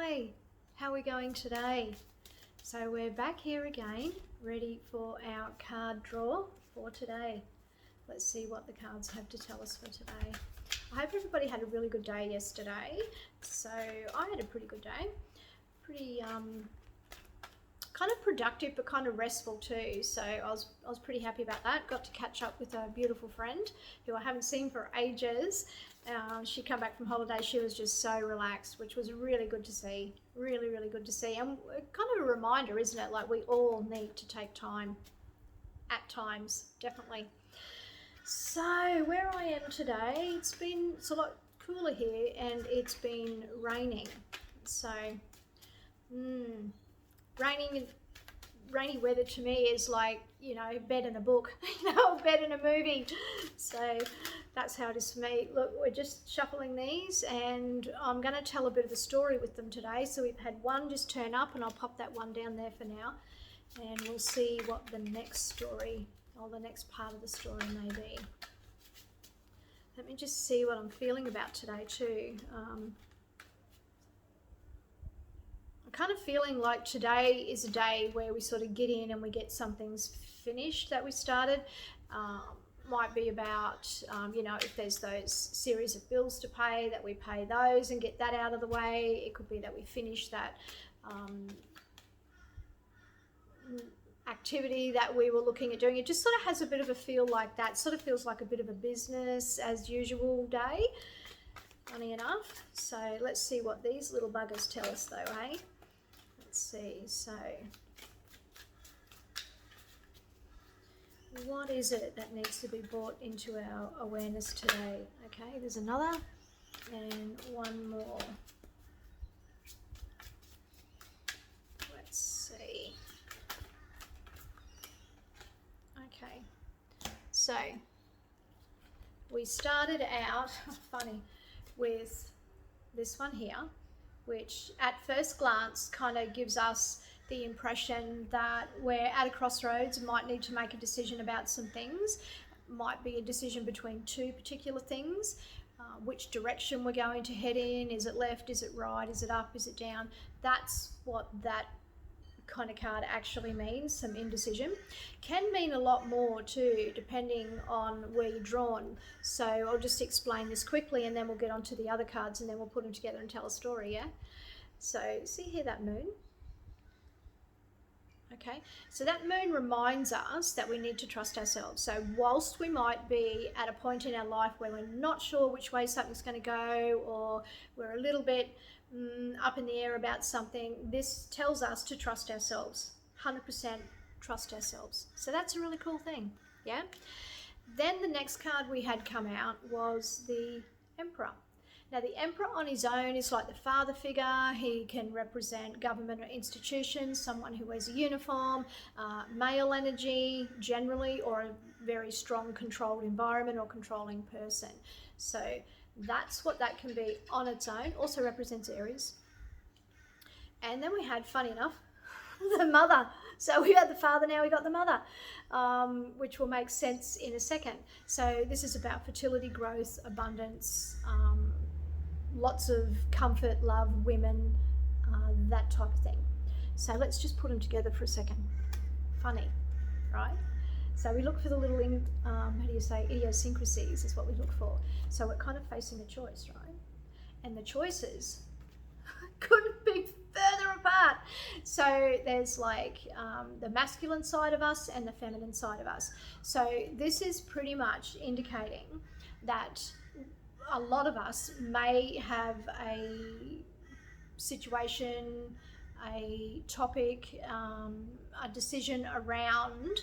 Hi, how are we going today? So we're back here again, ready for our card draw for today. Let's see what the cards have to tell us for today. I hope everybody had a really good day yesterday. So I had a pretty good day. Pretty kind of productive but kind of restful too. So I was pretty happy about that. Got to catch up with a beautiful friend who I haven't seen for ages. She come back from holiday. She was just so relaxed, which was really good to see. Really, really good to see. And kind of a reminder, isn't it? Like we all need to take time at times, definitely. So where I am today, it's a lot cooler here and it's been raining. So, rainy weather to me is like, bed in a book, bed in a movie. So that's how it is for me. Look, we're just shuffling these and I'm going to tell a bit of a story with them today. So we've had one just turn up and I'll pop that one down there for now. And we'll see what the next story or the next part of the story may be. Let me just see what I'm feeling about today too. I'm kind of feeling like today is a day where we sort of get in and we get some things finished that we started. Might be about, if there's those series of bills to pay, that we pay those and get that out of the way. It could be that we finish that activity that we were looking at doing. It just sort of has a bit of a feel like that. Sort of feels like a bit of a business as usual day, funny enough. So let's see what these little buggers tell us though, eh? Let's see. So what is it that needs to be brought into our awareness today? Okay, there's another and one more. Let's see. Okay, so we started out, funny, with this one here, which at first glance kind of gives us the impression that we're at a crossroads and might need to make a decision about some things. Might be a decision between two particular things. Which direction we're going to head in. Is it left? Is it right? Is it up? Is it down? That's what that kind of card actually means, some indecision. Can mean a lot more too, depending on where you're drawn. So I'll just explain this quickly and then we'll get on to the other cards and then we'll put them together and tell a story, yeah? So see here that moon? Okay, so that moon reminds us that we need to trust ourselves. So whilst we might be at a point in our life where we're not sure which way something's going to go, or we're a little bit up in the air about something, this tells us to trust ourselves. 100% trust ourselves. So that's a really cool thing, yeah? Then the next card we had come out was the Emperor. Now the Emperor on his own is like the father figure. He can represent government or institutions, someone who wears a uniform, male energy generally, or a very strong controlled environment or controlling person. So that's what that can be on its own. Also represents Aries. And then we had, funny enough, the mother. So we had the father, now we got the mother, which will make sense in a second. So this is about fertility, growth, abundance, lots of comfort, love, women, that type of thing. So let's just put them together for a second. Funny, right? So we look for the little, idiosyncrasies is what we look for. So we're kind of facing a choice, right? And the choices couldn't be further apart. So there's like the masculine side of us and the feminine side of us. So this is pretty much indicating that a lot of us may have a situation, a topic, a decision around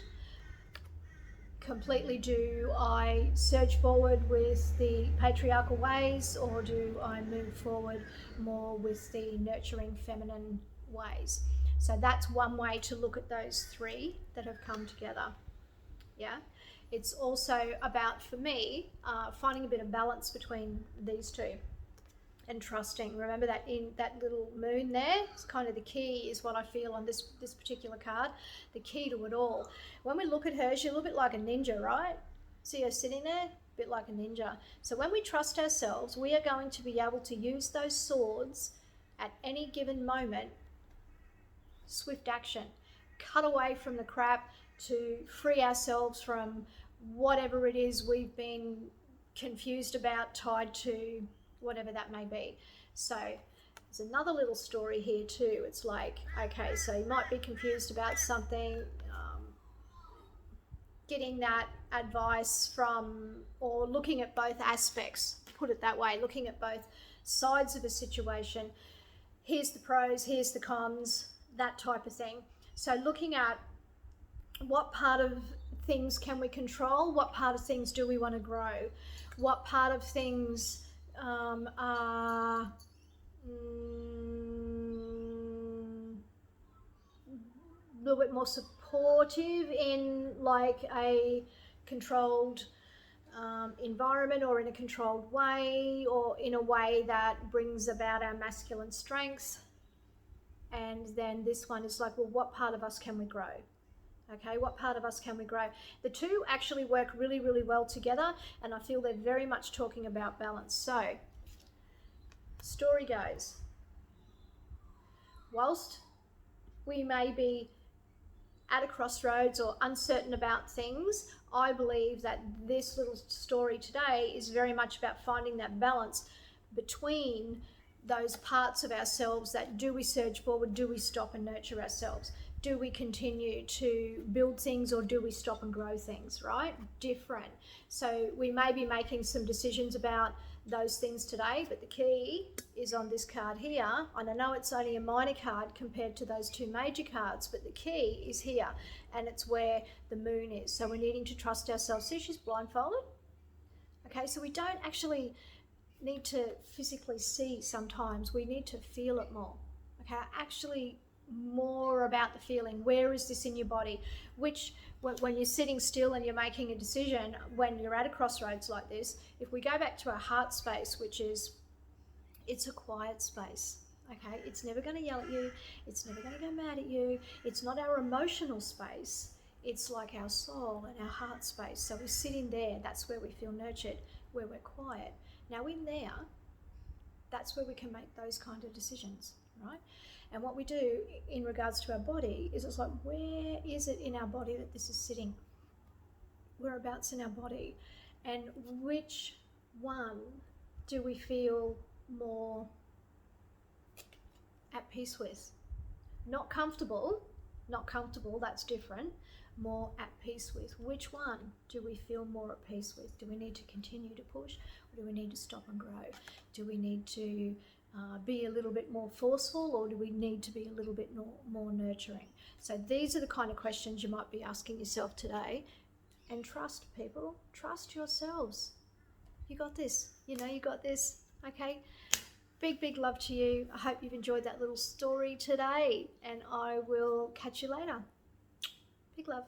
completely, do I surge forward with the patriarchal ways or do I move forward more with the nurturing feminine ways? So that's one way to look at those three that have come together, yeah? It's also about, for me, finding a bit of balance between these two and trusting. Remember that in that little moon there, it's kind of the key, is what I feel on this particular card, the key to it all. When we look at her, she's a little bit like a ninja, right? See her sitting there? A bit like a ninja. So when we trust ourselves, we are going to be able to use those swords at any given moment, swift action. Cut away from the crap to free ourselves from whatever it is we've been confused about, tied to whatever that may be. So there's another little story here too. It's like, okay, so you might be confused about something, getting that advice from, or looking at both aspects, put it that way, looking at both sides of a situation. Here's the pros, here's the cons, that type of thing. So looking at what part of things can we control, what part of things do we want to grow, what part of things are a little bit more supportive in like a controlled environment, or in a controlled way, or in a way that brings about our masculine strengths. And then this one is like, well, what part of us can we grow? Okay, what part of us can we grow? The two actually work really, really well together, and I feel they're very much talking about balance. So, story goes, whilst we may be at a crossroads or uncertain about things, I believe that this little story today is very much about finding that balance between those parts of ourselves that, do we surge forward, do we stop and nurture ourselves? Do we continue to build things, or do we stop and grow things, right? Different. So we may be making some decisions about those things today, but the key is on this card here. And I know it's only a minor card compared to those two major cards, but the key is here, and it's where the moon is. So we're needing to trust ourselves. See, she's blindfolded. Okay, so we don't actually need to physically see sometimes. We need to feel it more. Okay, actually more about the feeling. Where is this in your body? Which, when you're sitting still and you're making a decision, when you're at a crossroads like this, if we go back to our heart space, which is, it's a quiet space. Okay, it's never going to yell at you, it's never going to go mad at you, it's not our emotional space, it's like our soul and our heart space. So we sit in there, that's where we feel nurtured, where we're quiet. Now in there, that's where we can make those kind of decisions, right? And what we do in regards to our body is, it's like, where is it in our body that this is sitting? Whereabouts in our body? And which one do we feel more at peace with? Not comfortable, that's different. More at peace with. Which one do we feel more at peace with? Do we need to continue to push, or do we need to stop and grow? Do we need to be a little bit more forceful, or do we need to be a little bit more nurturing? So these are the kind of questions you might be asking yourself today. And trust, people, trust yourselves. You got this, you know, you got this. Okay, big love to you. I hope you've enjoyed that little story today, and I will catch you later. Big love.